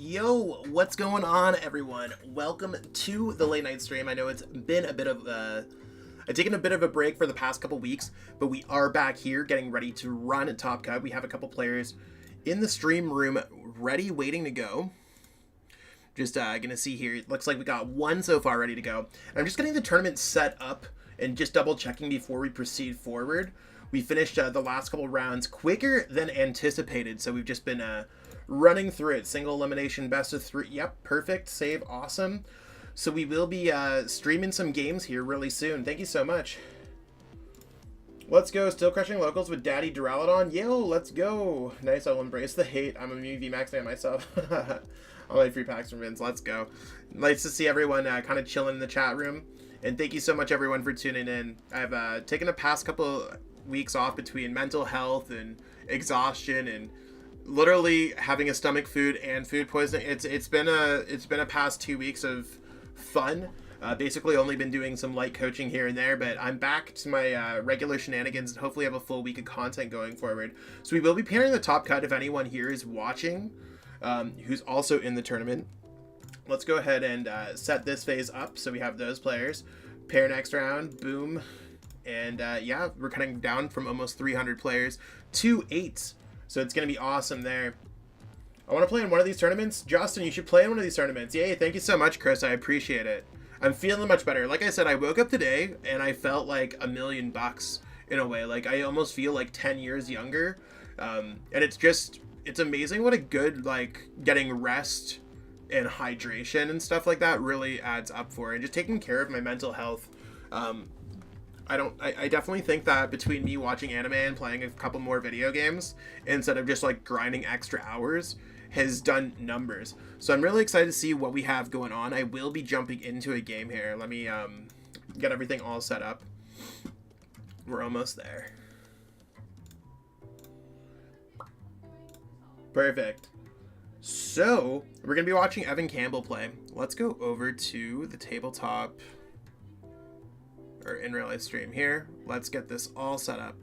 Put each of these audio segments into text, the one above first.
Yo, what's going on, everyone? Welcome to the late night stream. I know it's been a bit of I've taken a bit of a break for the past couple weeks, but we are back here getting ready to run Top Cut. We have a couple players in the stream room ready, waiting to go. Just gonna see here. It looks like we got one so far ready to go. And I'm just getting the tournament set up and just double checking before we proceed forward. We finished the last couple rounds quicker than anticipated, so we've just been running through it. Single elimination, best of 3. Yep, perfect, save, awesome. So we will be streaming some games here really soon. Thank you so much. Let's go. Still crushing locals with Daddy Duraludon. Yo, let's go. Nice, I'll embrace the hate. I'm a new VMAX fan myself. All my free packs from Vince. Let's go. Nice to see everyone kind of chilling in the chat room. And thank you so much, everyone, for tuning in. I've taken the past couple weeks off between mental health and exhaustion and literally having a stomach food and food poisoning. It's been a past 2 weeks of fun. Basically only been doing some light coaching here and there, but I'm back to my regular shenanigans and hopefully have a full week of content going forward. So we will be pairing the top cut if anyone here is watching who's also in the tournament. Let's go ahead and set this phase up so we have those players. Pair next round, boom. And yeah, we're cutting down from almost 300 players to 8. So it's going to be awesome there. I want to play in one of these tournaments. Justin, you should play in one of these tournaments. Yay, thank you so much, Chris. I appreciate it. I'm feeling much better. Like I said, I woke up today and I felt like $1,000,000 in a way. Like I almost feel like 10 years younger. And it's amazing what a good, like, getting rest and hydration and stuff like that really adds up for. And just taking care of my mental health. I definitely think that between me watching anime and playing a couple more video games instead of just like grinding extra hours has done numbers. So I'm really excited to see what we have going on. I will be jumping into a game here. Let me get everything all set up. We're almost there. Perfect. So we're going to be watching Evan Campbell play. Let's go over to the tabletop or in real life stream here. Let's get this all set up.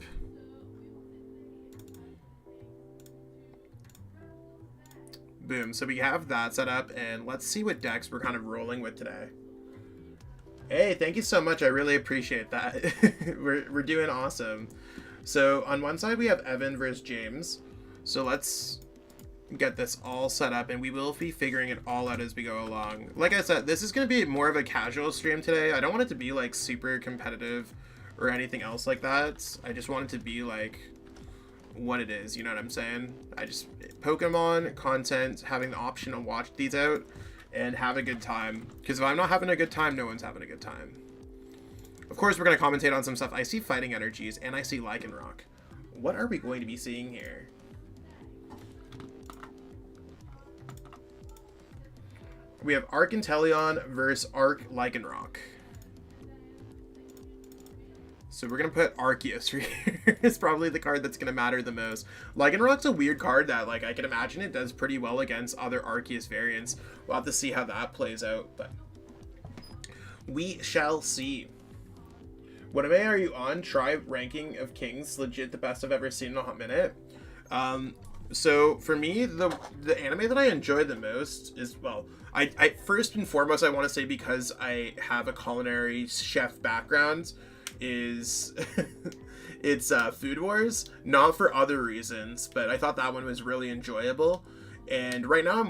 Boom. So we have that set up and let's see what decks we're kind of rolling with today. Hey, thank you so much. I really appreciate that. we're doing awesome. So on one side we have Evan versus James. So let's get this all set up and we will be figuring it all out as we go along. Like I said, this is going to be more of a casual stream today. I don't want it to be like super competitive or anything else like that. I just want it to be like what it is, you know what I'm saying? I just Pokemon content, having the option to watch these out and have a good time, because if I'm not having a good time, no one's having a good time. Of course we're going to commentate on some stuff. I see fighting energies and I see Lycanroc. What are we going to be seeing here? We have Arc Inteleon versus Arc Lycanroc. So we're going to put Arceus here. It's probably the card that's going to matter the most. Lycanroc's a weird card that, like, I can imagine it does pretty well against other Arceus variants. We'll have to see how that plays out, but we shall see. What anime are you on? Try Ranking of Kings. Legit the best I've ever seen in a hot minute. So for me, the anime that I enjoy the most is, well, I first and foremost, I want to say, because I have a culinary chef background, is it's Food Wars. Not for other reasons, but I thought that one was really enjoyable. And right now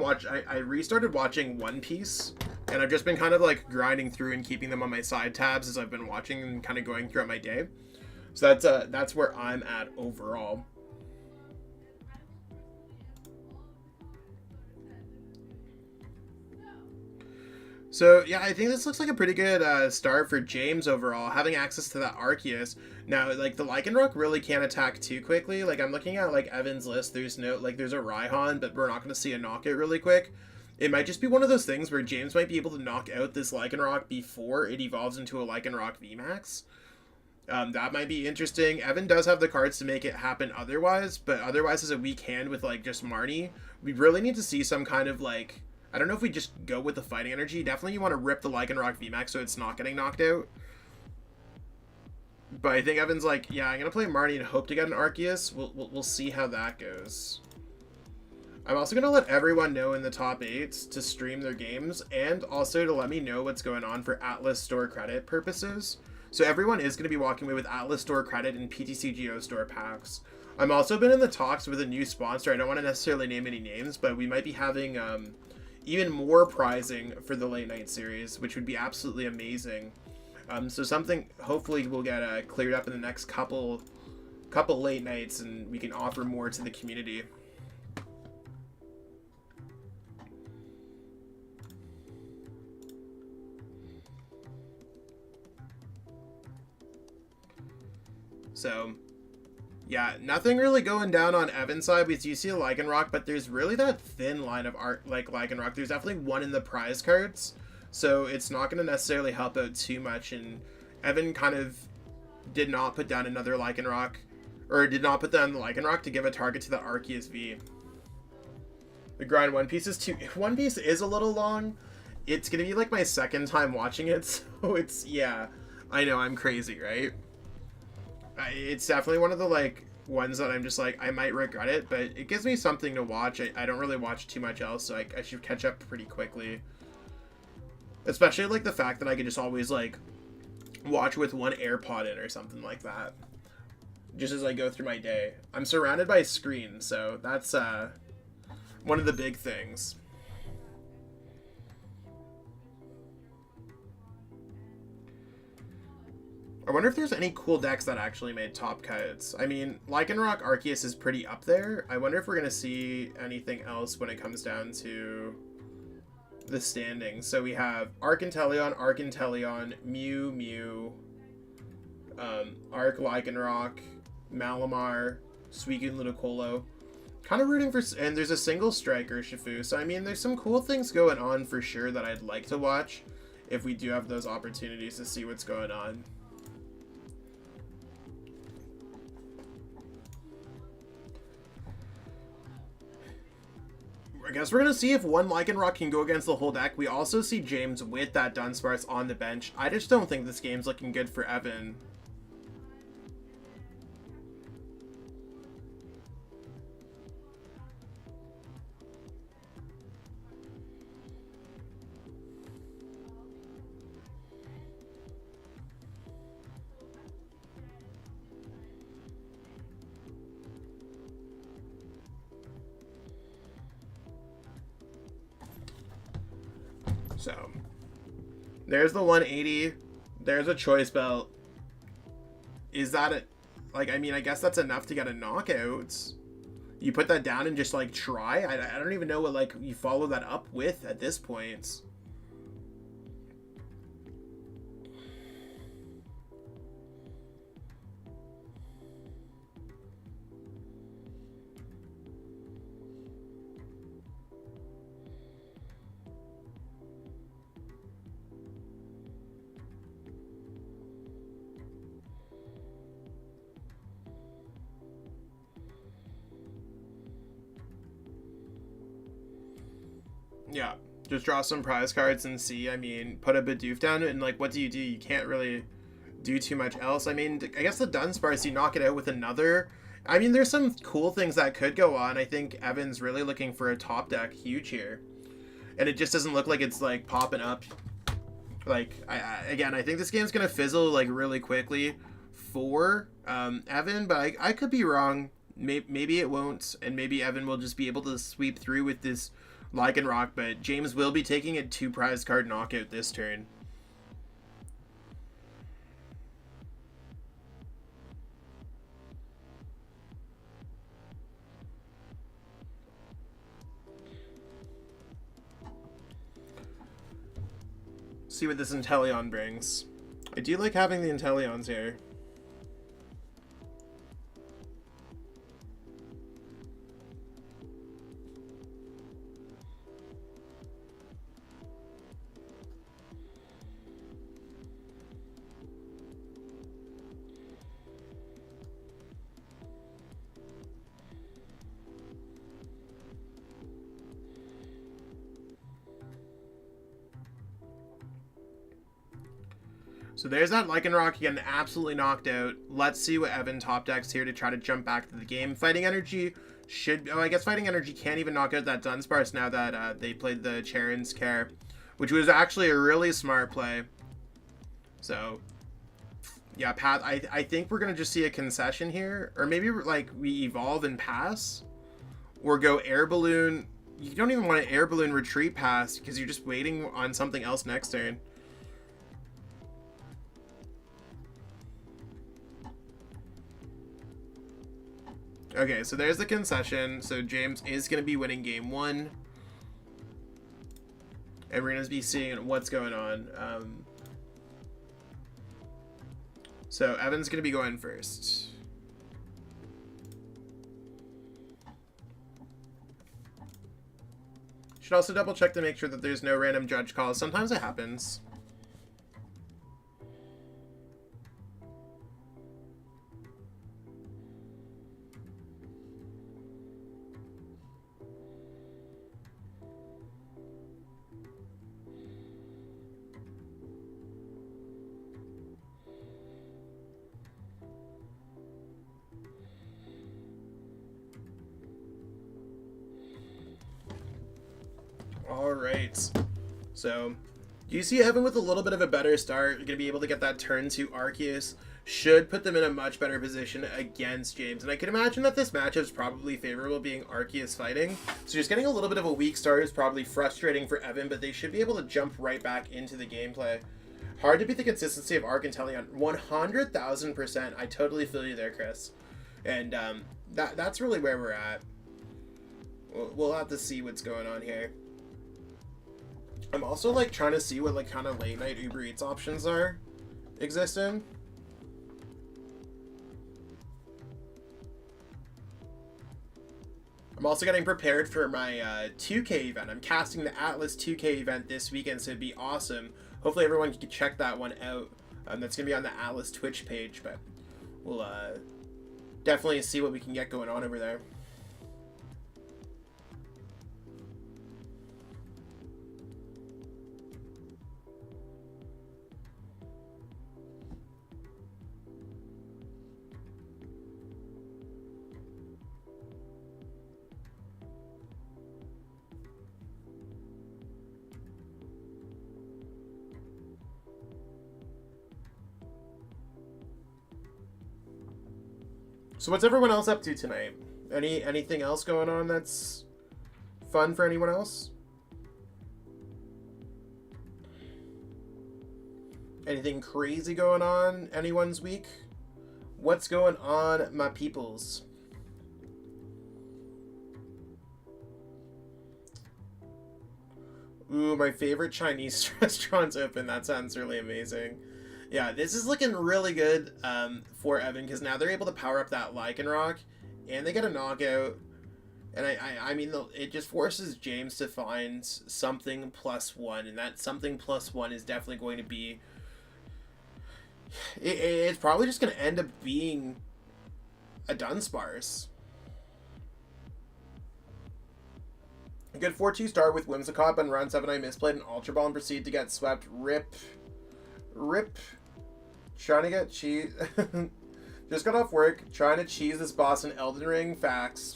I restarted watching One Piece, and I've just been kind of like grinding through and keeping them on my side tabs as I've been watching and kind of going throughout my day. So that's where I'm at overall. So yeah, I think this looks like a pretty good start for James overall, having access to that Arceus. Now, like, the Lycanroc really can't attack too quickly. Like, I'm looking at, like, Evan's list. There's no, like, there's a Raihan, but we're not going to see a knockout really quick. It might just be one of those things where James might be able to knock out this Lycanroc before it evolves into a Lycanroc VMAX. That might be interesting. Evan does have the cards to make it happen otherwise, but otherwise is a weak hand with, like, just Marnie. We really need to see some kind of, like, I don't know if we just go with the fighting energy. Definitely you want to rip the Lycanroc VMAX so it's not getting knocked out. But I think Evan's like, yeah, I'm going to play Marnie and hope to get an Arceus. We'll see how that goes. I'm also going to let everyone know in the top 8s to stream their games and also to let me know what's going on for Atlas Store credit purposes. So everyone is going to be walking away with Atlas Store credit and PTCGO Store packs. I'm also been in the talks with a new sponsor. I don't want to necessarily name any names, but we might be having even more prizing for the late night series, which would be absolutely amazing. So something hopefully will get cleared up in the next couple late nights, and we can offer more to the community. So, yeah, nothing really going down on Evan's side. We do see a Lycanroc, but there's really that thin line of art like Lycanroc. There's definitely one in the prize cards, so it's not going to necessarily help out too much. And Evan kind of did not put down another Lycanroc, or did not put down the Lycanroc to give a target to the Arceus V. The grind One Piece is too. If One Piece is a little long, it's going to be like my second time watching it, so it's, yeah, I know, I'm crazy, right? It's definitely one of the like ones that I'm just like, I might regret it, but it gives me something to watch. I don't really watch too much else, so I should catch up pretty quickly. Especially like the fact that I can just always like watch with one AirPod in or something like that, just as I go through my day. I'm surrounded by screens, so that's one of the big things. I wonder if there's any cool decks that actually made top cuts. I mean, Lycanroc Arceus is pretty up there. I wonder if we're going to see anything else when it comes down to the standings. So we have Arcanteleon, Mew, Arc Lycanroc, Malamar, Suicune Ludicolo. Kind of rooting for... And there's a single striker, Shifu. So, I mean, there's some cool things going on for sure that I'd like to watch if we do have those opportunities to see what's going on. I guess we're going to see if one Lycanroc can go against the whole deck. We also see James with that Dunsparce on the bench. I just don't think this game's looking good for Evan. So, there's the 180. There's a choice belt. Is that it? Like, I mean, I guess that's enough to get a knockout. You put that down and just, like, try? I don't even know what, like, you follow that up with at this point. Yeah, just draw some prize cards and see. I mean, put a Bidoof down and, like, what do? You can't really do too much else. I mean, I guess the Dunsparce, you knock it out with another. I mean, there's some cool things that could go on. I think Evan's really looking for a top deck huge here. And it just doesn't look like it's, like, popping up. Like, again, I think this game's going to fizzle, like, really quickly for Evan, but I could be wrong. Maybe it won't, and maybe Evan will just be able to sweep through with this Lycanroc, but James will be taking a 2 prize card knockout this turn. See what this Inteleon brings. I do like having the Inteleons here. So there's that Lycanroc getting absolutely knocked out. Let's see what Evan top decks here to try to jump back to the game. Fighting Energy should... Oh, I guess Fighting Energy can't even knock out that Dunsparce now that they played the Charon's Care, which was actually a really smart play. So, yeah, Pat, I think we're going to just see a concession here. Or maybe, like, we evolve and pass. Or go Air Balloon. You don't even want to Air Balloon retreat pass because you're just waiting on something else next turn. Okay, so there's the concession. So James is going to be winning game 1. And we're going to be seeing what's going on. So Evan's going to be going first. Should also double check to make sure that there's no random judge calls. Sometimes it happens. Alright, so you see Evan with a little bit of a better start. You're going to be able to get that turn 2 Arceus. Should put them in a much better position against James. And I can imagine that this matchup is probably favorable being Arceus fighting. So just getting a little bit of a weak start is probably frustrating for Evan, but they should be able to jump right back into the gameplay. Hard to beat the consistency of Arc and Teleon. 100,000%. I totally feel you there, Chris. And that's really where we're at. We'll have to see what's going on here. I'm also like trying to see what like kind of late night Uber Eats options are existing. I'm also getting prepared for my 2K event. I'm casting the Atlas 2K event this weekend, so it'd be awesome. Hopefully everyone can check that one out. That's gonna be on the Atlas Twitch page, but we'll definitely see what we can get going on over there. So what's everyone else up to tonight? Anything else going on that's fun for anyone else? Anything crazy going on anyone's week? What's going on, my peoples? Ooh, my favorite Chinese restaurant's open. That sounds really amazing. Yeah, this is looking really good for Evan because now they're able to power up that Lycanroc and they get a knockout. And I mean, it just forces James to find something +1, and that something +1 is definitely going to be... It's probably just going to end up being a Dunsparce. A good 4-2 start with Whimsicott, and round 7 I misplayed an Ultra Ball and proceed to get swept. Rip. Trying to get cheese. Just got off work, trying to cheese this boss in Elden Ring. Facts.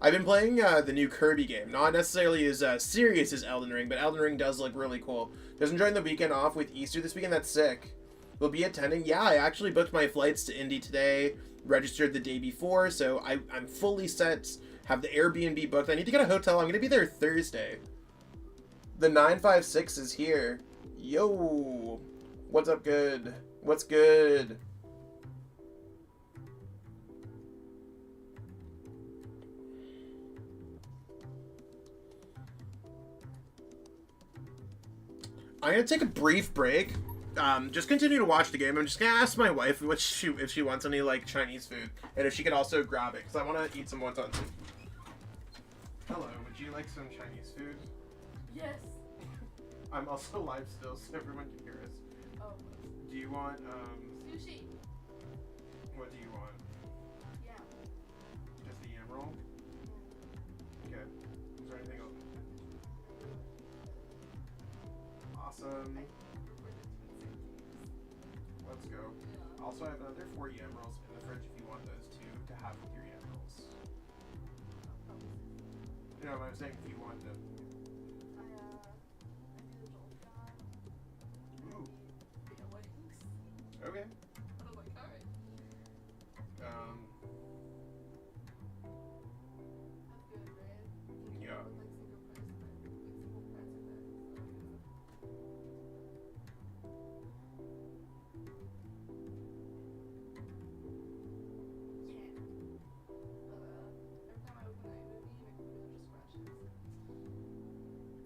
I've been playing the new Kirby game. Not necessarily as serious as Elden Ring, but Elden Ring does look really cool. Just enjoying the weekend off with Easter this weekend. That's sick. We'll be attending. Yeah, I actually booked my flights to Indy today. Registered the day before, so I'm fully set. Have the Airbnb booked. I need to get a hotel. I'm going to be there Thursday. The 956 is here. Yo. What's up, good? What's good? I'm going to take a brief break. Just continue to watch the game. I'm just going to ask my wife if she wants any, like, Chinese food. And if she could also grab it, because I want to eat some wonton. Hello, would you like some Chinese food? Yes. I'm also live still, so everyone can hear us. Oh. Do you want, Sushi. what do you want? Yeah. Just the yam roll? Okay. Is there anything else? Awesome. Let's go. Also, I have another 4 yam rolls in the fridge if you want those too to have with your yam rolls. No, I'm saying if you want to. I do the Joel shot. Ooh. Yeah, wings. Okay. And I'm like, alright. That's good, right? Yeah. With like single press in there. With single press in there. Yeah. Every time I open that movie, my computer just crashes.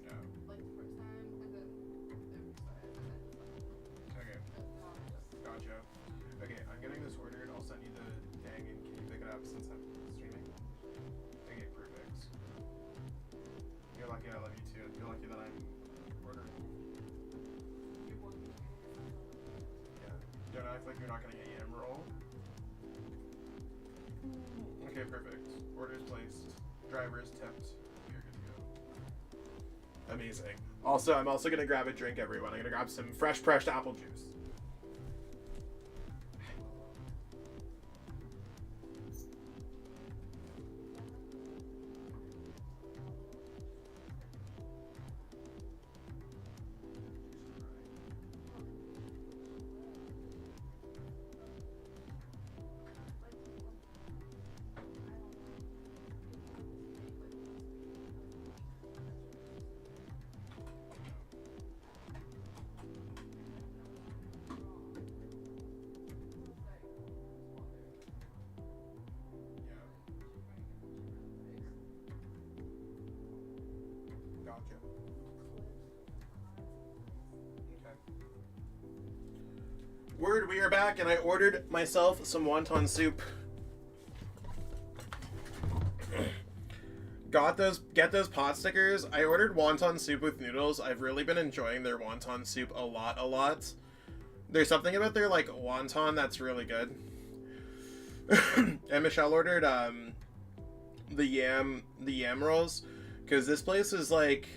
Yeah. Like the first time, and then every sorry, and then it's like, Okay. now it just Gotcha. Okay, I'm getting this ordered. I'll send you the thing, and can you pick it up since I'm streaming? Okay, perfect. You're lucky I love you too. You're lucky that I'm ordering. you're working. Yeah. Don't act like you're not gonna get yam roll. Okay, perfect. Orders placed. Drivers tipped. You're good to go. Amazing. Also, I'm also gonna grab a drink, everyone. I'm gonna grab some fresh pressed apple juice. Gotcha. Okay. Word, we are back, and I ordered myself some wonton soup. Get those pot stickers. I ordered wonton soup with noodles. I've really been enjoying their wonton soup a lot. There's something about their like wonton that's really good. And Michelle ordered the yam rolls because this place is like,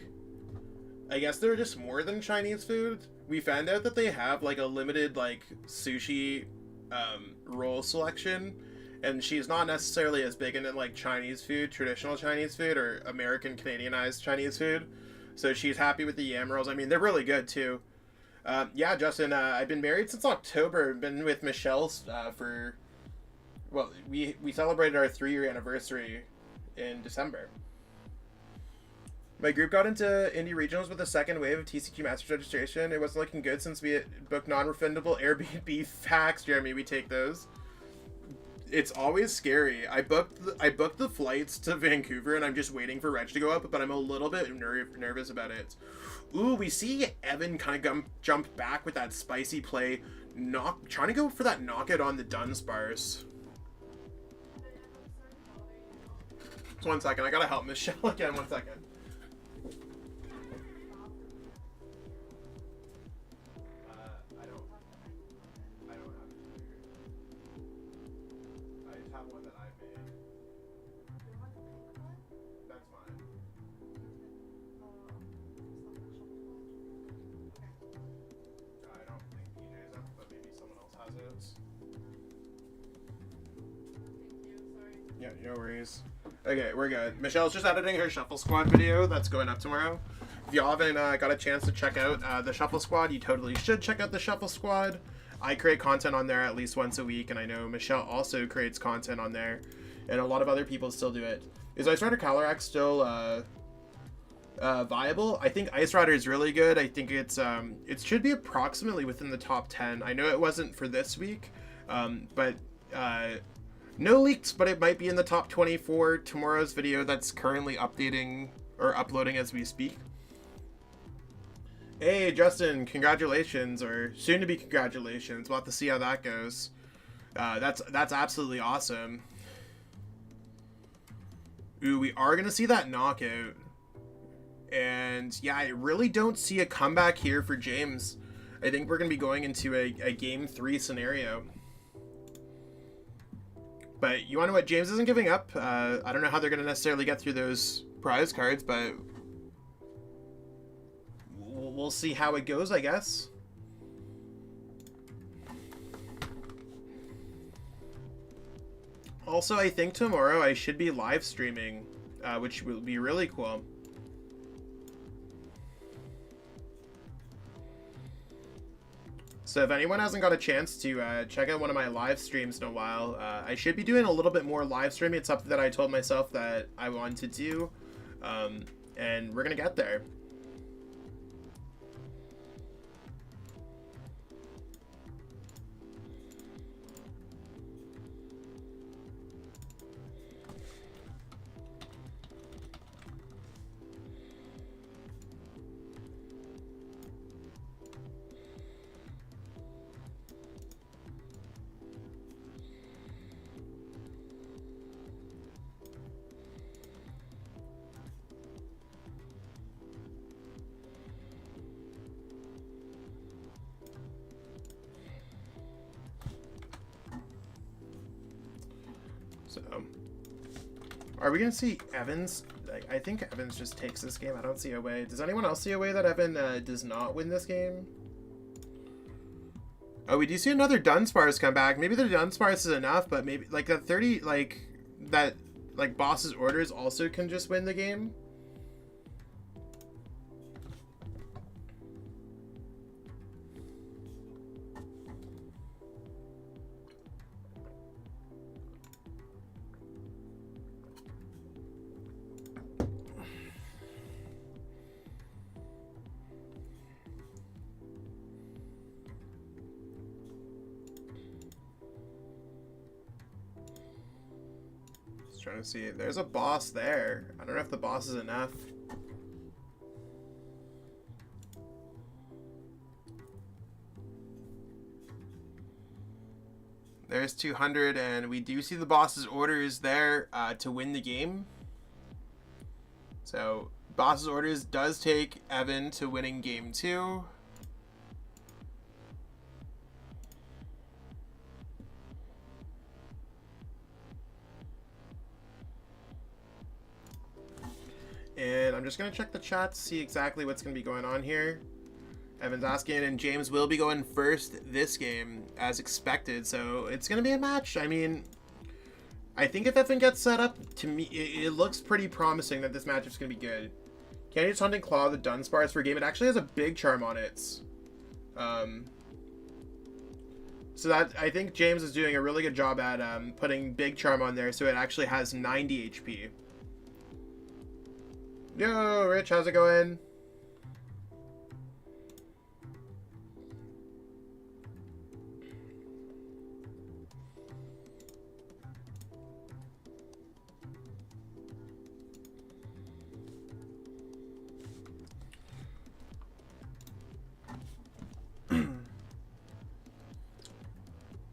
I guess they're just more than Chinese food. We found out that they have like a limited like sushi roll selection, and she's not necessarily as big into like Chinese food, traditional Chinese food, or American Canadianized Chinese food. So she's happy with the yam rolls. I mean, they're really good too. Yeah, Justin, I've been married since October. I've been with Michelle for, well, we celebrated our 3-year anniversary in December. My group got into indie regionals with the second wave of TCG Masters registration. It wasn't looking good since we had booked non-refundable Airbnb facts. Jeremy, we take those. It's always scary. I booked the flights to Vancouver, and I'm just waiting for Reg to go up, but I'm a little bit nervous about it. Ooh, we see Evan kind of jump back with that spicy play, trying to go for that knockout on the Dunsparce. Just 1 second, I gotta help Michelle again. 1 second. I don't have it here. I just have one that I made. That's mine. I don't think PJ's up, but maybe someone else has it. Thank you, sorry. Yeah, no worries. Okay, we're good. Michelle's just editing her Shuffle Squad video that's going up tomorrow. If y'all haven't got a chance to check out the Shuffle Squad, you totally should check out the Shuffle Squad. I create content on there at least once a week, and I know Michelle also creates content on there, and a lot of other people still do it. Is Ice Rider Calyrex still viable? I think Ice Rider is really good. I think it should be approximately within the top 10. I know it wasn't for this week, but no leaks, but it might be in the top 20 for tomorrow's video that's currently updating or uploading as we speak. Hey, Justin, congratulations, or soon to be congratulations. We'll have to see how that goes. That's absolutely awesome. Ooh, we are going to see that knockout. And yeah, I really don't see a comeback here for James. I think we're going to be going into a game 3 scenario. But you want to know what? James isn't giving up. I don't know how they're going to necessarily get through those prize cards, but we'll see how it goes, I guess. Also, I think tomorrow I should be live streaming which will be really cool. So if anyone hasn't got a chance to check out one of my live streams in a while, I should be doing a little bit more live streaming. It's something that I told myself that I want to do, and we're gonna get there. So, are we gonna see Evans? I think Evans just takes this game. I don't see a way. Does anyone else see a way that Evan does not win this game? Oh, we do see another Dunsparce come back. Maybe the Dunsparce is enough, but maybe like that 30, that boss's orders also can just win the game. Trying to see. There's a boss there. I don't know if the boss is enough. There's 200, and we do see the boss's orders there to win the game. So, boss's orders does take Evan to winning game 2. And I'm just going to check the chat to see exactly what's going to be going on here. Evan's asking, and James will be going first this game, as expected. So it's going to be a match. I mean, I think if Evan gets set up, to me, it looks pretty promising that this matchup's going to be good. Candy's Hunting Claw, the Dunsparce for game. It actually has a big charm on it. So that, I think James is doing a really good job at putting big charm on there, so it actually has 90 HP. Yo, Rich, how's it going?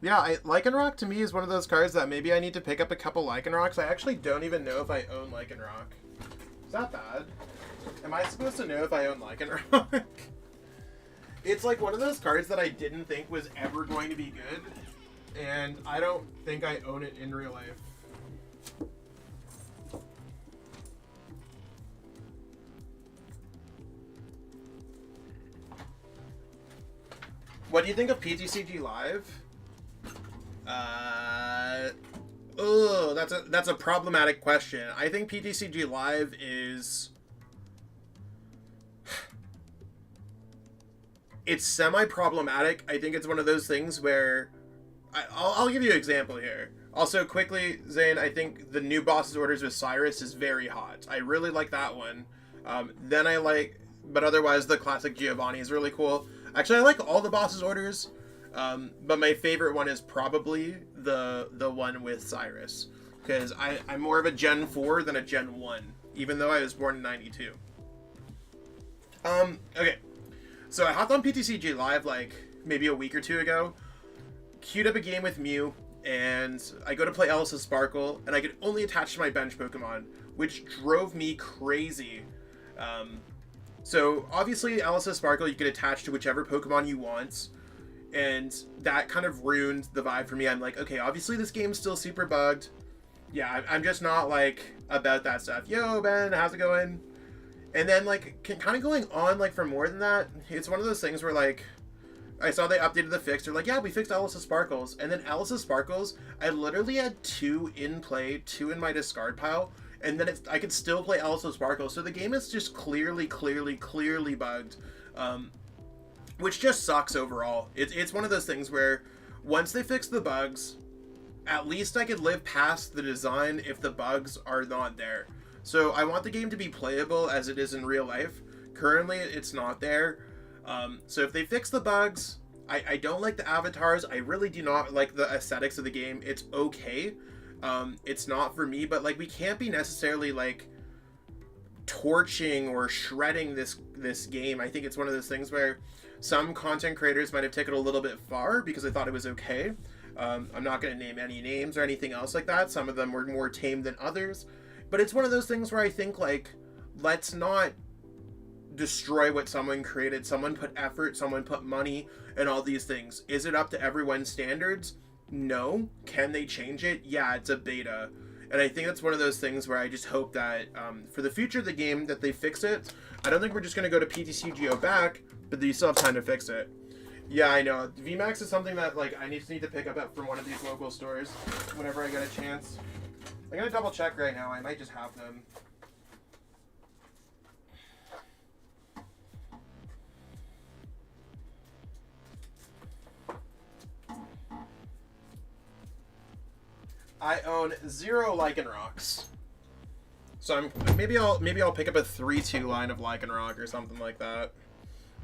Yeah, Lycanroc to me is one of those cards that maybe I need to pick up a couple Lycanrocs. I actually don't even know if I own Lycanroc. Is that bad? Am I supposed to know if I own Lycanroc? It's like one of those cards that I didn't think was ever going to be good, and I don't think I own it in real life. What do you think of PTCG Live? Oh, that's a problematic question. I think PTCG Live is... It's semi-problematic. I think it's one of those things where... I'll give you an example here. Also, quickly, Zane, I think the new boss's orders with Cyrus is very hot. I really like that one. Then I like... But otherwise, the classic Giovanni is really cool. Actually, I like all the boss's orders. But my favorite one is probably the one with Cyrus, because I'm more of a Gen 4 than a Gen 1, even though I was born in 92. Okay, so I hopped on PTCG Live like maybe a week or two ago, queued up a game with Mew, and I go to play Alice's Sparkle, and I could only attach to my bench Pokemon, which drove me crazy. So obviously Alice's Sparkle you could attach to whichever Pokemon you want, and that kind of ruined the vibe for me. I'm like, okay, obviously this game's still super bugged. Yeah, I'm just not, like, about that stuff. Yo, Ben, how's it going? And then, like, kind of going on, like, for more than that, it's one of those things where, like, I saw they updated the fix. They're like, yeah, we fixed Alice's Sparkles. And then Alice's Sparkles, I literally had 2 in play, 2 in my discard pile, and then I could still play Also Sparkle. So the game is just clearly bugged, which just sucks overall. It's one of those things where once they fix the bugs, at least I could live past the design if the bugs are not there. So I want the game to be playable as it is in real life. Currently, it's not there. So if they fix the bugs, I don't like the avatars. I really do not like the aesthetics of the game. It's okay. It's not for me, but like we can't be necessarily like torching or shredding this game. I think it's one of those things where some content creators might have taken it a little bit far because they thought it was okay. I'm not going to name any names or anything else like that. Some of them were more tame than others. But it's one of those things where I think, like, let's not destroy what someone created. Someone put effort, someone put money, and all these things. Is it up to everyone's standards? No. Can they change it? Yeah, it's a beta. And I think that's one of those things where I just hope that for the future of the game that they fix it. I don't think we're just going to go to PTCGO back, but you still have time to fix it. Yeah, I know. VMAX is something that like I just need to pick up from one of these local stores whenever I get a chance. I'm gonna double check right now. I might just have them. I own 0 Lycanrocs. So maybe I'll pick up a 3-2 line of Lycanroc or something like that.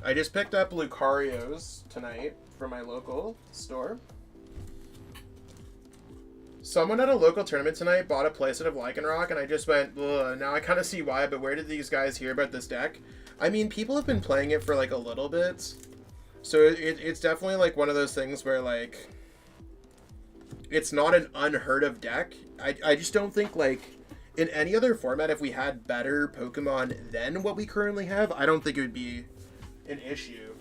I just picked up Lucario's tonight from my local store. Someone at a local tournament tonight bought a playset of Lycanroc, and I just went, ugh, now I kind of see why, but where did these guys hear about this deck? I mean, people have been playing it for like a little bit, so it's definitely like one of those things where like, it's not an unheard of deck. I just don't think like, in any other format, if we had better Pokemon than what we currently have, I don't think it would be an issue.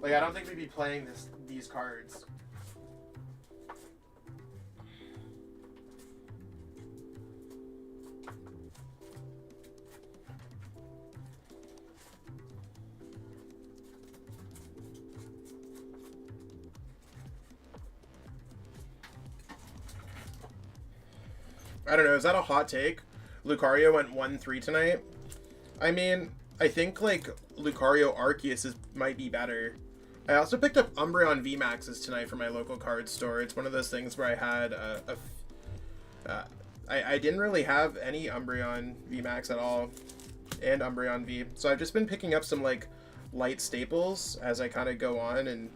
Like, I don't think we'd be playing these cards. I don't know, is that a hot take? Lucario went 1-3 tonight? I mean, I think, like, Lucario Arceus might be better. I also picked up Umbreon VMAXs tonight from my local card store. It's one of those things where I had I didn't really have any Umbreon VMAX at all, and Umbreon V. So I've just been picking up some, like, light staples as I kind of go on and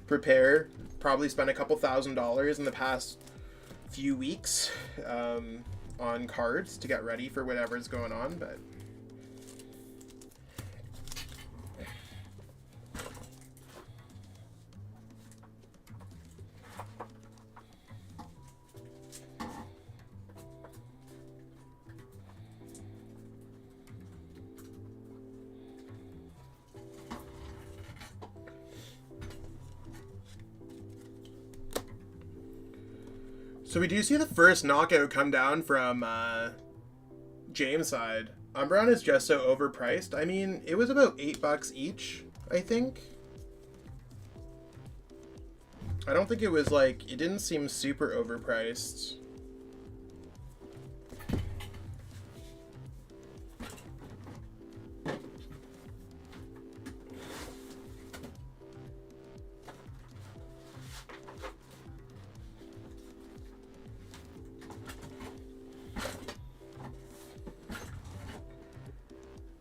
prepare. Probably spent a couple $1,000s in the past few weeks on cards to get ready for whatever's going on, but so we do see the first knockout come down from James' side. Umbreon is just so overpriced. I mean, it was about $8 each, I think. I don't think it was like, it didn't seem super overpriced.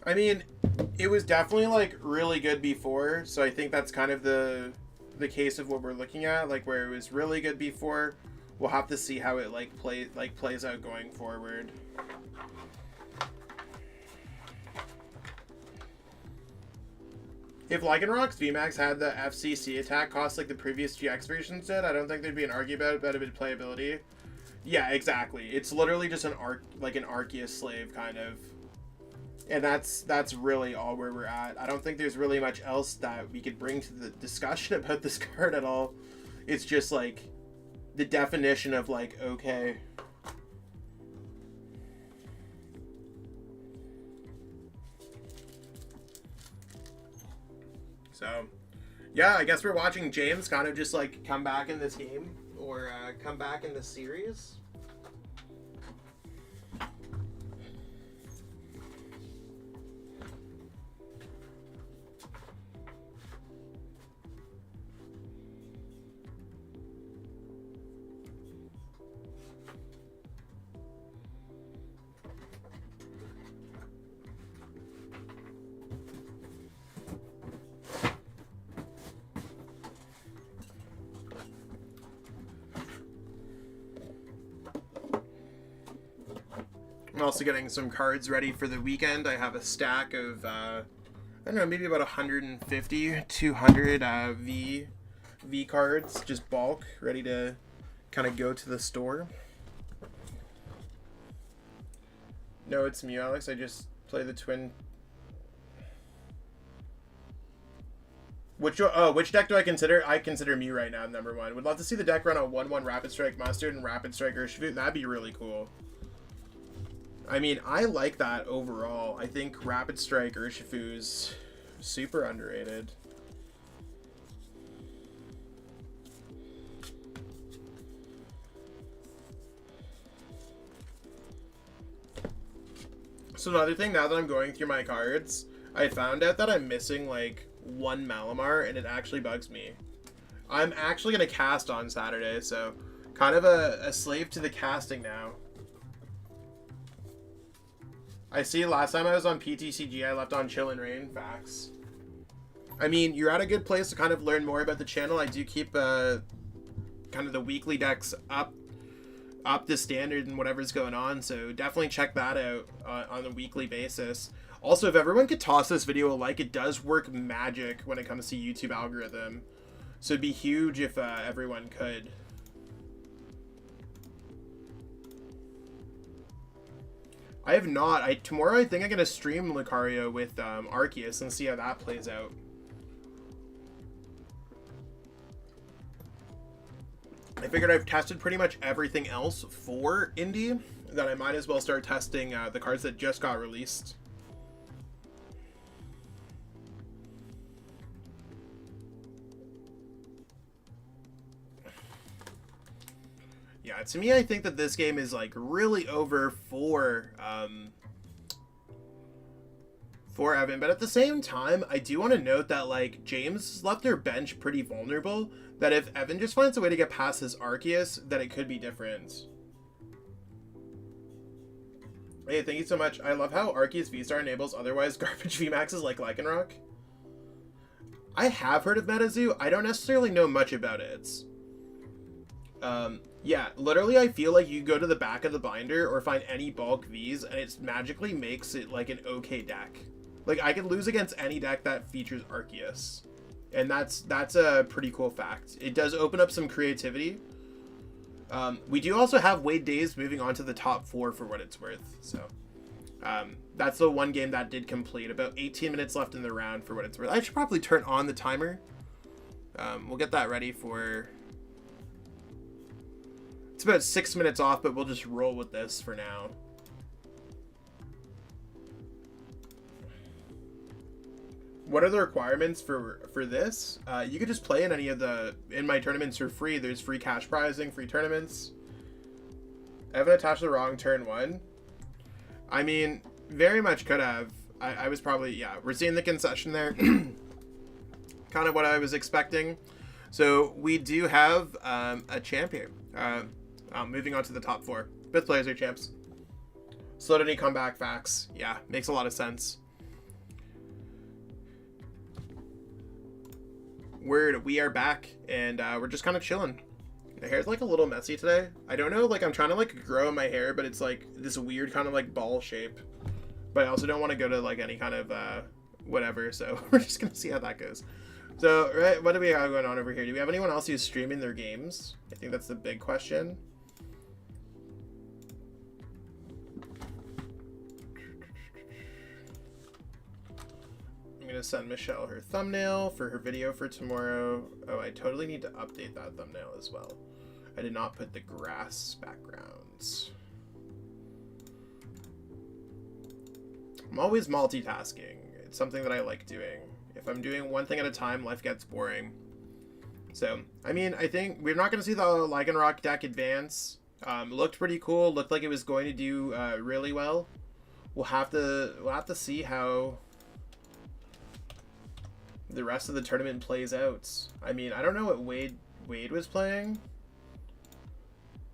I mean, it was definitely like really good before, so I think that's kind of the case of what we're looking at, like where it was really good before. We'll have to see how it plays out going forward. If Lycanroc's VMAX had the FCC attack cost like the previous GX versions did, I don't think there'd be an argument about its playability. Yeah, exactly. It's literally just an Arceus slave kind of. And that's really all where we're at. I don't think there's really much else that we could bring to the discussion about this card at all. It's just like the definition of like, okay. So, yeah, I guess we're watching James kind of just like come back in this game or come back in this series. I'm also getting some cards ready for the weekend. I have a stack of, I don't know, maybe about 150, 200 V cards, just bulk, ready to kind of go to the store. No, it's me, Alex. I just play the twin. Which deck do I consider? I consider Mew right now number one. Would love to see the deck run a 1/1 Rapid Strike Mustard and Rapid Strike Urshifu. That'd be really cool. I mean, I like that overall. I think Rapid Strike Urshifu's super underrated. So another thing, now that I'm going through my cards, I found out that I'm missing like one Malamar, and it actually bugs me. I'm actually going to cast on Saturday, so kind of a slave to the casting now. I see last time I was on PTCGO, I left on Chill and Rain. Facts. I mean, you're at a good place to kind of learn more about the channel. I do keep kind of the weekly decks up to standard and whatever's going on, so definitely check that out on a weekly basis. Also, if everyone could toss this video a like, it does work magic when it comes to YouTube algorithm, so it'd be huge if everyone could. I have not. Tomorrow I think I'm gonna stream Lucario with Arceus and see how that plays out. I figured I've tested pretty much everything else for Indie, that I might as well start testing the cards that just got released. Yeah, to me, I think that this game is like really over for Evan, but at the same time, I do want to note that like James left their bench pretty vulnerable. That if Evan just finds a way to get past his Arceus, that it could be different. Hey, thank you so much. I love how Arceus V-Star enables otherwise garbage VMAXs like Lycanroc. I have heard of MetaZoo. I don't necessarily know much about it. Yeah, literally I feel like you go to the back of the binder or find any bulk Vs and it magically makes it like an okay deck. Like I could lose against any deck that features Arceus. And that's a pretty cool fact. It does open up some creativity. We do also have Wade Days moving on to the top 4 for what it's worth. So that's the one game that did complete. About 18 minutes left in the round for what it's worth. I should probably turn on the timer. We'll get that ready for... It's about 6 minutes off, but we'll just roll with this for now. What are the requirements for this? You could just play in any of in my tournaments for free. There's free cash prizing, free tournaments. Evan attached the wrong turn 1. I mean, very much could have. I was probably, yeah, we're seeing the concession there. Kind of what I was expecting. So we do have a champion. Moving on to the top 4. Both players are champs. Slow any comeback facts. Yeah, makes a lot of sense. We are back, and we're just kind of chilling. My hair's like a little messy today. I don't know, like I'm trying to like grow my hair, but it's like this weird kind of like ball shape. But I also don't want to go to like any kind of whatever, so we're just gonna see how that goes. So, right, what do we have going on over here? Do we have anyone else who's streaming their games? I think that's the big question. I'm gonna send Michelle her thumbnail for her video for tomorrow. Oh, I totally need to update that thumbnail as well. I did not put the grass backgrounds. I'm always multitasking. It's something that I like doing. If I'm doing one thing at a time, life gets boring. So, I mean, I think we're not going to see the Lycanroc deck advance. Looked pretty cool. Looked like it was going to do really well. We'll have to see how the rest of the tournament plays out. I mean, I don't know what Wade was playing.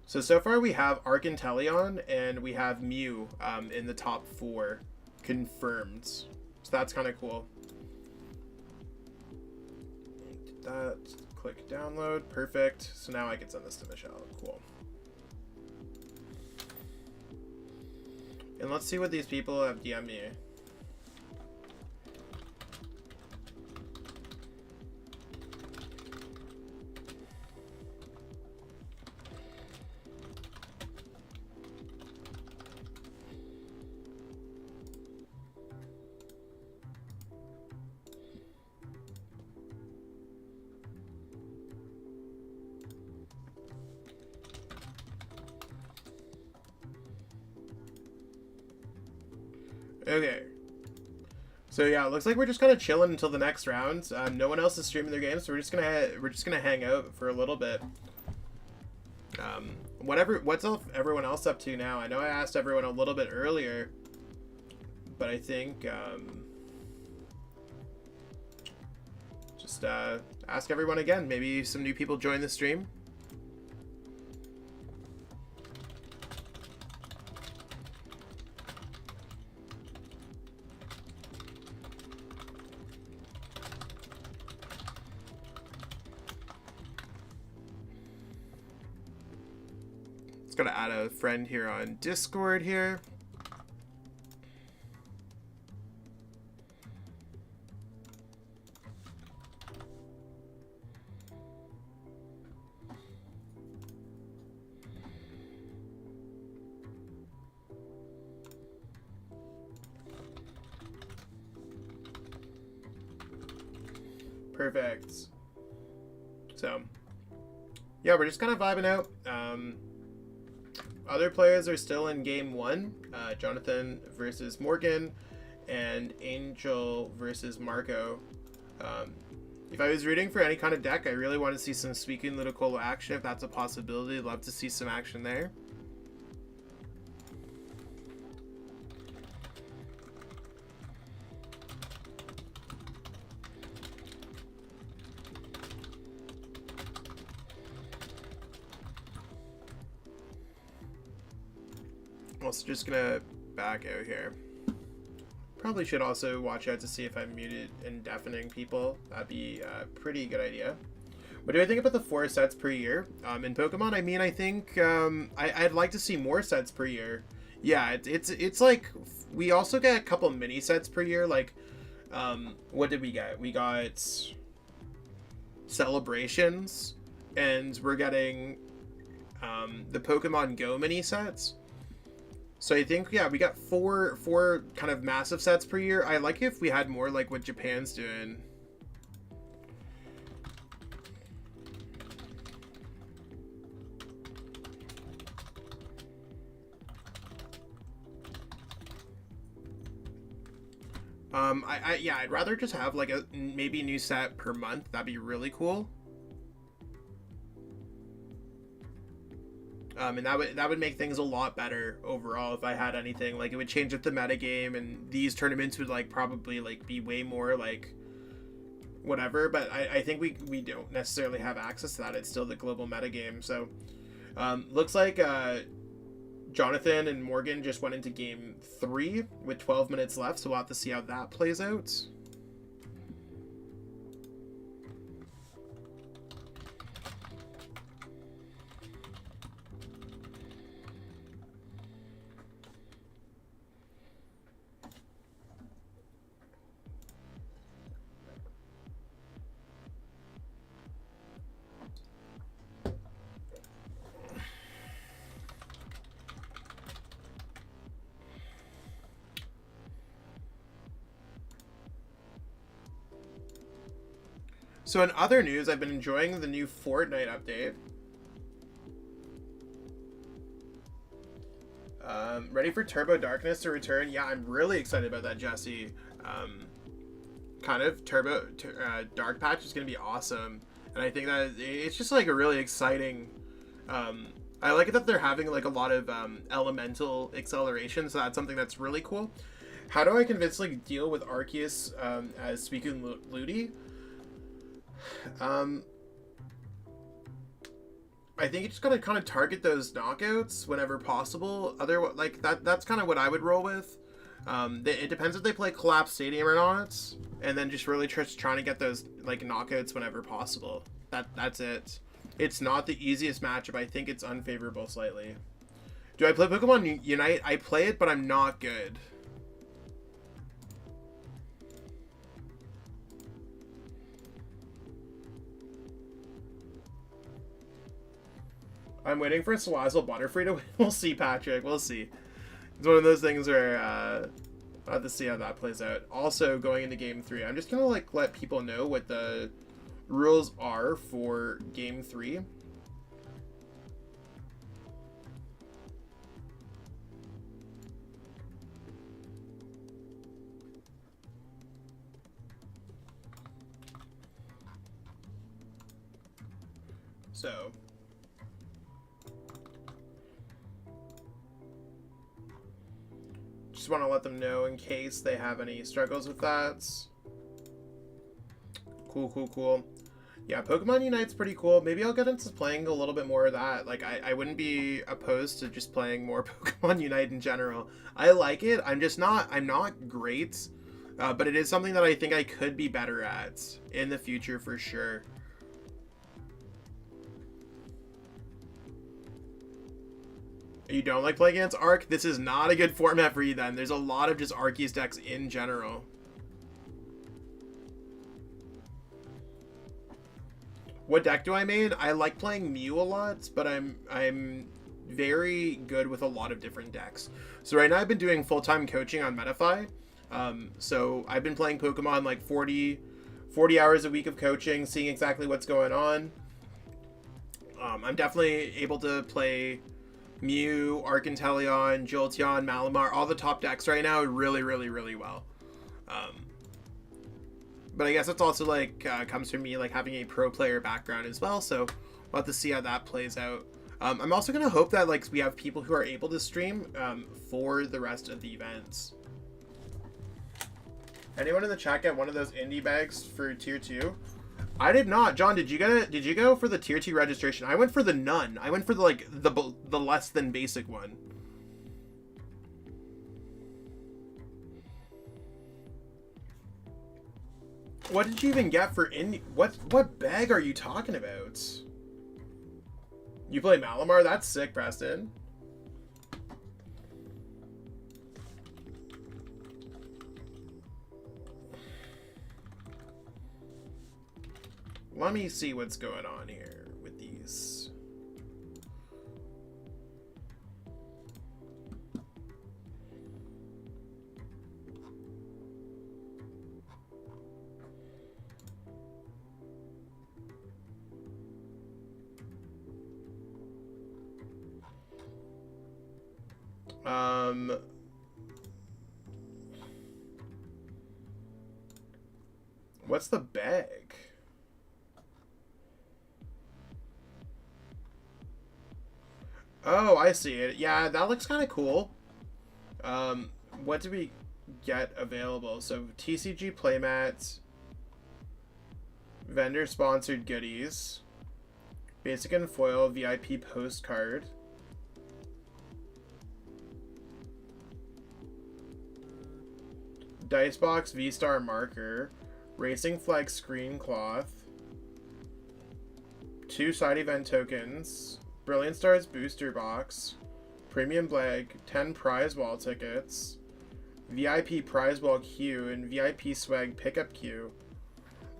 So far we have Arcanteleon and we have Mew in the top 4 confirmed. So that's kind of cool. Did that. Click download. Perfect. So now I can send this to Michelle. Cool. And let's see what these people have DM'd me. Okay. So yeah, it looks like we're just kind of chilling until the next round. No one else is streaming their games, so we're just gonna hang out for a little bit. What's everyone else up to now? I know I asked everyone a little bit earlier, but I think just ask everyone again. Maybe some new people join the stream. Gonna add a friend here on Discord here. Perfect. So yeah, we're just kind of vibing out. Other players are still in game 1. Jonathan versus Morgan and Angel versus Marco. If I was rooting for any kind of deck, I really want to see some Speaking Ludicolo action. If that's a possibility, I'd love to see some action there. Also just gonna back out here. Probably should also watch out to see if I'm muted and deafening people. That'd be a pretty good idea. What do I think about the 4 sets per year? In Pokemon, I mean, I think I'd like to see more sets per year. Yeah, it's like we also get a couple mini sets per year. Like, what did we get? We got Celebrations, and we're getting the Pokemon Go mini sets. So I think, yeah, we got four kind of massive sets per year. I like if we had more like what Japan's doing. Yeah, I'd rather just have like a maybe new set per month. That'd be really cool. And that would make things a lot better overall if I had anything. Like, it would change up the metagame, and these tournaments would like probably like be way more like whatever. But I think we don't necessarily have access to that. It's still the global metagame. So looks like Jonathan and Morgan just went into game 3 with 12 minutes left. So we'll have to see how that plays out. So in other news, I've been enjoying the new Fortnite update. Ready for Turbo Darkness to return? Yeah, I'm really excited about that, Jesse. Kind of Turbo Dark Patch is going to be awesome. And I think that it's just like a really exciting... I like it that they're having like a lot of elemental acceleration, so that's something that's really cool. How do I convincingly deal with Arceus as Speaking Ludi? I think you just gotta kind of target those knockouts whenever possible. Like that's kind of what I would roll with. It depends if they play Collapse Stadium or not, and then just really trying to get those like knockouts whenever possible. That's it. It's not the easiest matchup. I think it's unfavorable slightly. Do I play Pokemon Unite? I play it, but I'm not good. I'm waiting for Salazzle Butterfree to win. We'll see, Patrick. We'll see. It's one of those things where I'll have to see how that plays out. Also, going into Game 3, I'm just gonna like let people know what the rules are for Game 3. So, just want to let them know in case they have any struggles with that. Cool. Yeah, Pokemon Unite's pretty cool. Maybe I'll get into playing a little bit more of that. Like, I wouldn't be opposed to just playing more Pokemon Unite in general. I like it. I'm not great, but it is something that I think I could be better at in the future for sure. You don't like playing against Arc? This is not a good format for you then. There's a lot of just Arceus decks in general. What deck do I main? I like playing Mew a lot, but I'm very good with a lot of different decks. So right now I've been doing full-time coaching on Metafy. So I've been playing Pokemon like 40 hours a week of coaching, seeing exactly what's going on. I'm definitely able to play Mew, Arcanteleon, Jolteon, Malamar, all the top decks right now really well. But I guess it's also like comes from me like having a pro player background as well, so we'll have to see how that plays out. I'm also gonna hope that like we have people who are able to stream for the rest of the events. Anyone in the chat get one of those indie bags for tier 2? I did not. John, did you get it? Did you go for the tier 2 registration? I went for the none. I went for the like the less than basic one. What did you even get for indie? What bag are you talking about? You play Malamar? That's sick, Preston. Let me see what's going on here with these. What's the bag? Oh, I see it. Yeah, that looks kind of cool. What did we get available? So TCG playmats, vendor sponsored goodies, basic and foil VIP postcard, Dicebox V-Star marker, Racing Flag screen cloth, 2 side event tokens, Brilliant Stars booster box, Premium Blag, 10 prize wall tickets, VIP prize wall queue, and VIP swag pickup queue.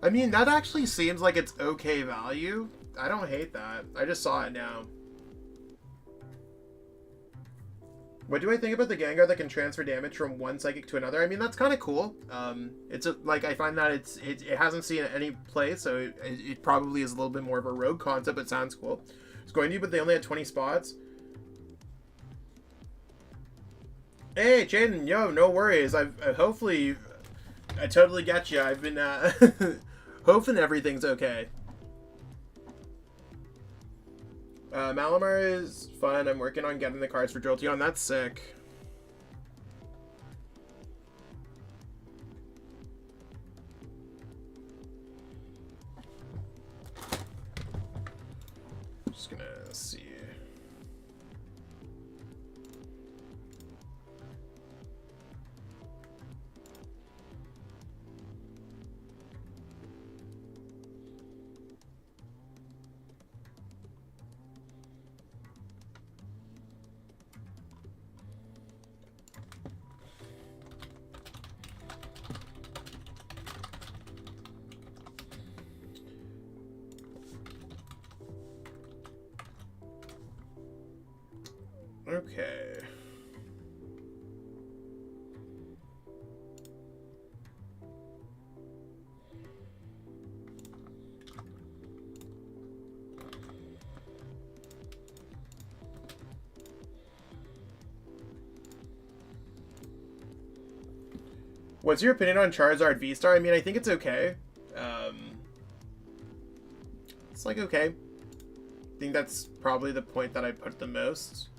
I mean, that actually seems like it's okay value. I don't hate that. I just saw it now. What do I think about the Gengar that can transfer damage from one psychic to another? I mean, that's kind of cool. It's like I find that it hasn't seen any play, so it probably is a little bit more of a rogue concept, but sounds cool. It's going to, but they only had 20 spots. Hey, Jaden, yo, no worries. I've hopefully I totally get you. I've been hoping everything's okay. Malamar is fun. I'm working on getting the cards for Jolteon. That's sick. Just gonna see. Okay. What's your opinion on Charizard V-Star? I mean, I think it's okay. It's like okay. I think that's probably the point that I put the most.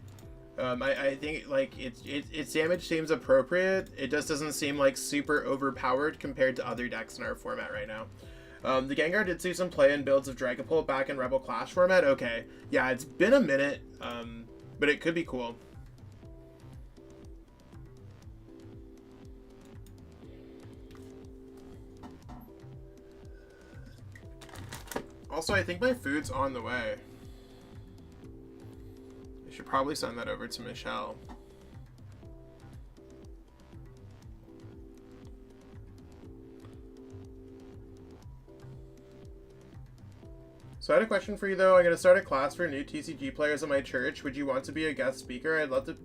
I think like its damage seems appropriate. It just doesn't seem like super overpowered compared to other decks in our format right now. The Gengar did see some play in builds of Dragapult back in Rebel Clash format. Okay, yeah, it's been a minute, but it could be cool. Also, I think my food's on the way. I should probably send that over to Michelle. So I had a question for you though. I'm going to start a class for new TCG players at my church. Would you want to be a guest speaker? I'd love to.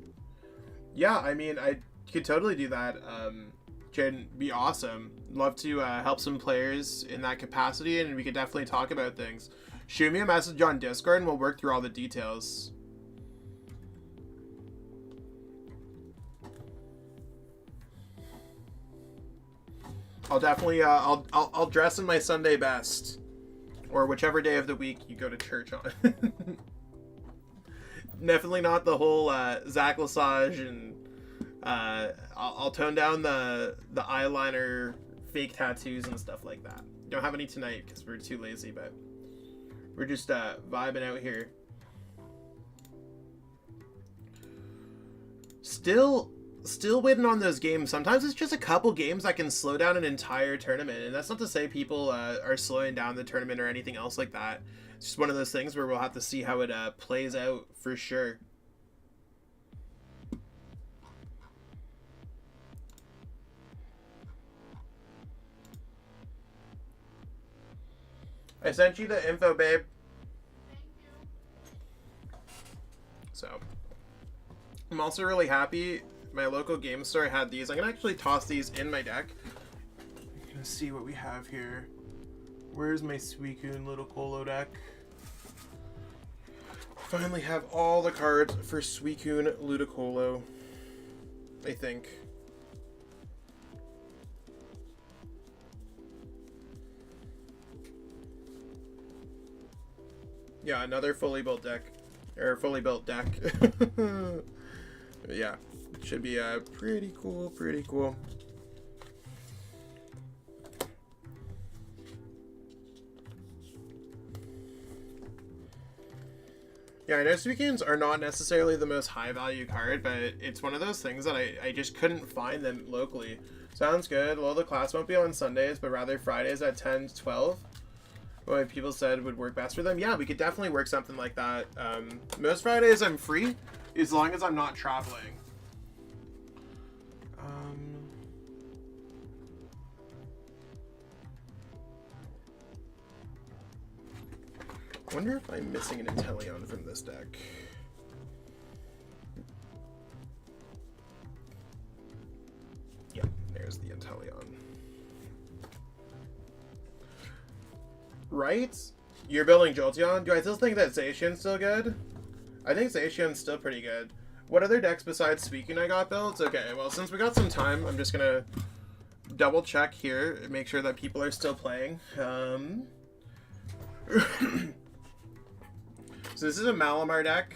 Yeah, I mean, I could totally do that. Jaden, be awesome. Love to help some players in that capacity, and we could definitely talk about things. Shoot me a message on Discord and we'll work through all the details. I'll definitely I'll dress in my Sunday best, or whichever day of the week you go to church on. Definitely not the whole Zach Lesage, and I'll tone down the eyeliner, fake tattoos and stuff like that. Don't have any tonight because we're too lazy, but we're just vibing out here. Still waiting on those games. Sometimes it's just a couple games that can slow down an entire tournament, and that's not to say people are slowing down the tournament or anything else like that. It's just one of those things where we'll have to see how it plays out for sure. I sent you the info, babe. Thank you. So, I'm also really happy my local game store had these. I'm gonna actually toss these in my deck. I'm gonna see what we have here. Where's my Suicune Ludicolo deck? Finally have all the cards for Suicune Ludicolo, I think. Yeah, another fully built deck. Or fully built deck. Yeah, it should be pretty cool, pretty cool. Yeah, I know Suicunes are not necessarily the most high value card, but it's one of those things that I just couldn't find them locally. Sounds good. Well, the class won't be on Sundays, but rather Fridays at 10 to 12. What people said would work best for them. Yeah, we could definitely work something like that. Most Fridays I'm free, as long as I'm not traveling. I wonder if I'm missing an Inteleon from this deck. Yeah, there's the Inteleon. Right? You're building Jolteon? Do I still think that Zacian's still good? I think Zacian's still pretty good. What other decks besides Suicune I got built? Okay, well, since we got some time, I'm just gonna double check here and make sure that people are still playing. So this is a Malamar deck.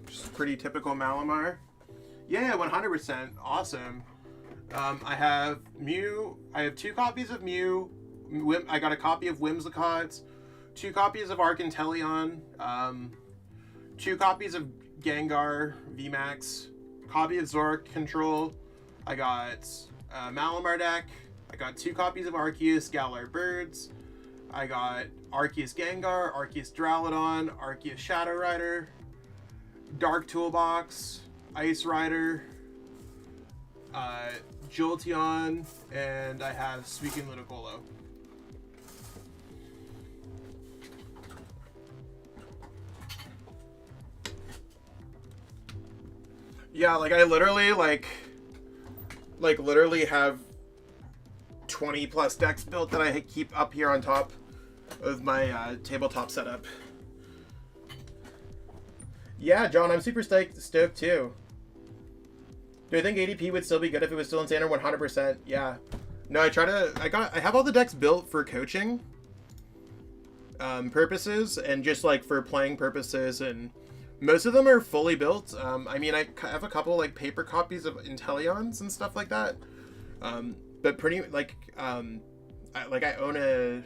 Just pretty typical Malamar. Yeah, 100%. Awesome. I have Mew. I have 2 copies of Mew. I got a copy of Whimsicott, 2 copies of Arcanteleon, 2 copies of Gengar VMAX, copy of Zoroark Control. I got Malamar deck. I got 2 copies of Arceus Galar Birds. I got Arceus Gengar, Arceus Duraludon, Arceus Shadow Rider, Dark Toolbox, Ice Rider, Jolteon, and I have Suicune Ludicolo. Yeah, like I literally literally have 20 plus decks built that I keep up here on top of my tabletop setup. Yeah, John, I'm super stoked too. Do I think ADP would still be good if it was still in standard? 100%. Yeah. No, I have all the decks built for coaching purposes and just like for playing purposes, and most of them are fully built. I mean, I have a couple like paper copies of Inteleons and stuff like that. But pretty like I own a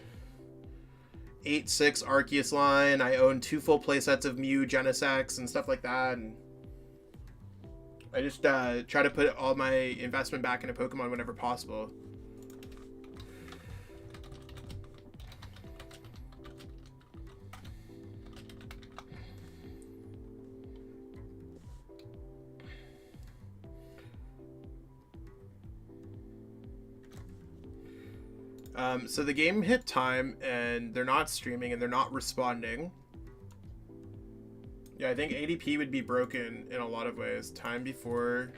8/6 Arceus line. I own 2 full playsets of Mew Genesect and stuff like that, and I just try to put all my investment back into Pokemon whenever possible. So the game hit time and they're not streaming and they're not responding. Yeah, I think ADP would be broken in a lot of ways. Time before...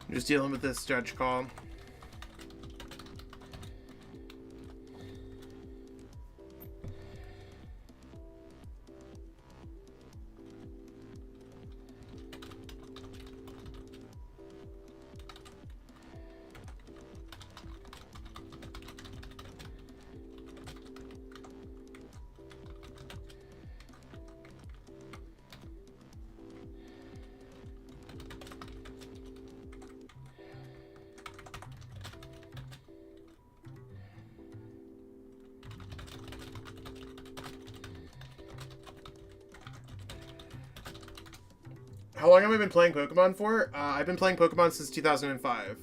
I'm just dealing with this judge call. How long have I been playing Pokemon for? I've been playing Pokemon since 2005.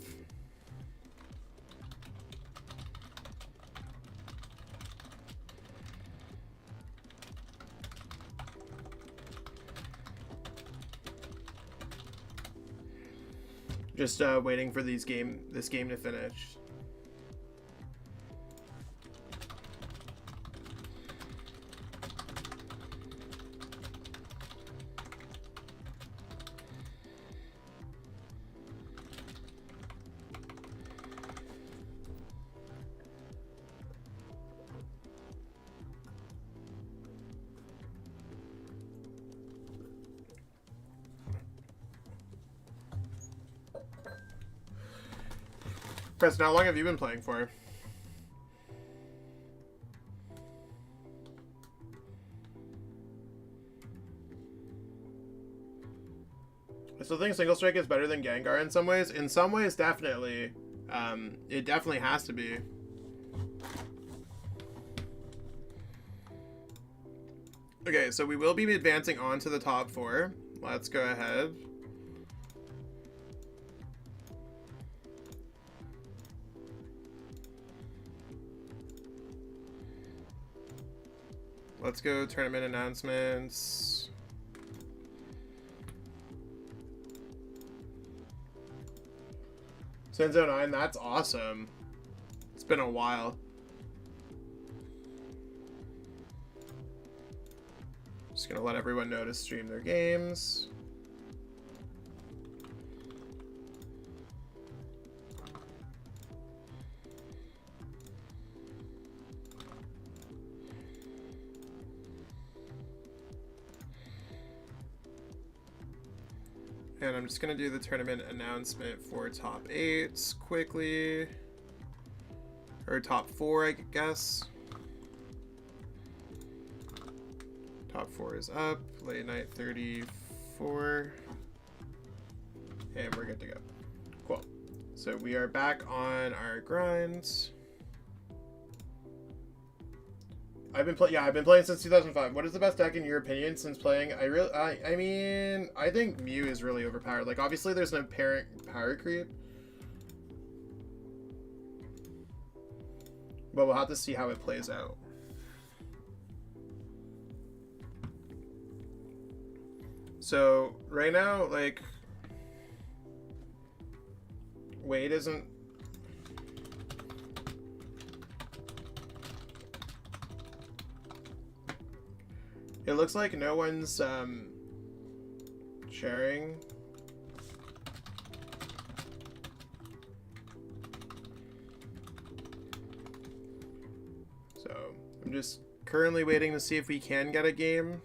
Just waiting for this game to finish. Preston, how long have you been playing for? I still think Single Strike is better than Gengar in some ways. In some ways, definitely. It definitely has to be. Okay, so we will be advancing on to the top 4. Let's go ahead. Let's go tournament announcements. Senzo 9, that's awesome. It's been a while. Just gonna let everyone know to stream their games. And I'm just going to do the tournament announcement for top 8 quickly. Or top 4, I guess. Top 4 is up. Late night 34. And we're good to go. Cool. So we are back on our grinds. I've been playing since 2005. What is the best deck in your opinion since playing? I mean, I think Mew is really overpowered. Like, obviously there's an apparent power creep, but we'll have to see how it plays out. So right now, like, Wade isn't. It looks like no one's sharing. So I'm just currently waiting to see if we can get a game.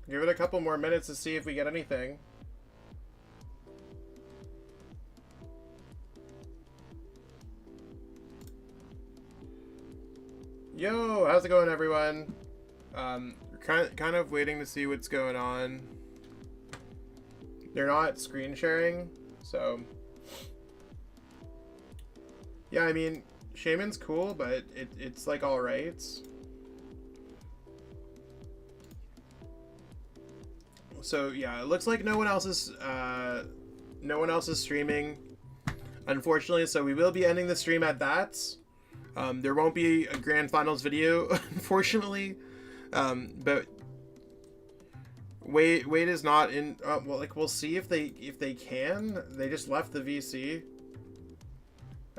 Give it a couple more minutes to see if we get anything. Yo, how's it going, everyone? Kind of waiting to see what's going on. They're not screen sharing, so yeah. I mean, Shaman's cool, but it's like all right. So yeah, it looks like no one else is streaming, unfortunately. So we will be ending the stream at that. There won't be a grand finals video, unfortunately. But Wade is not in. Well, like, we'll see if they can. They just left the VC.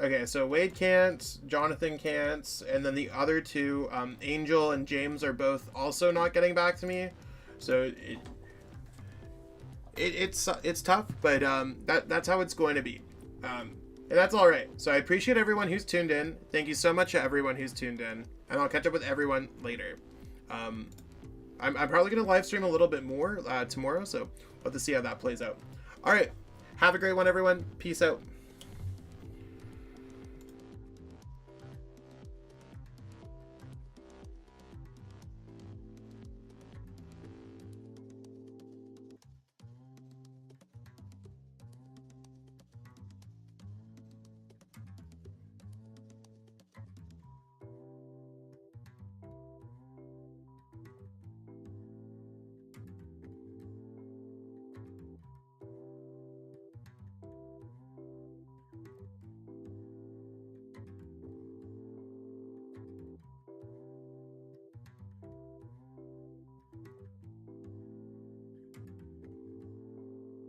Okay, so Wade can't, Jonathan can't, and then the other two, Angel and James, are both also not getting back to me. So it's tough, but that's how it's going to be, and that's all right. So I appreciate everyone who's tuned in. Thank you so much to everyone who's tuned in, and I'll catch up with everyone later. I'm probably gonna live stream a little bit more tomorrow, so we'll have to see how that plays out. All right, have a great one, everyone. Peace out.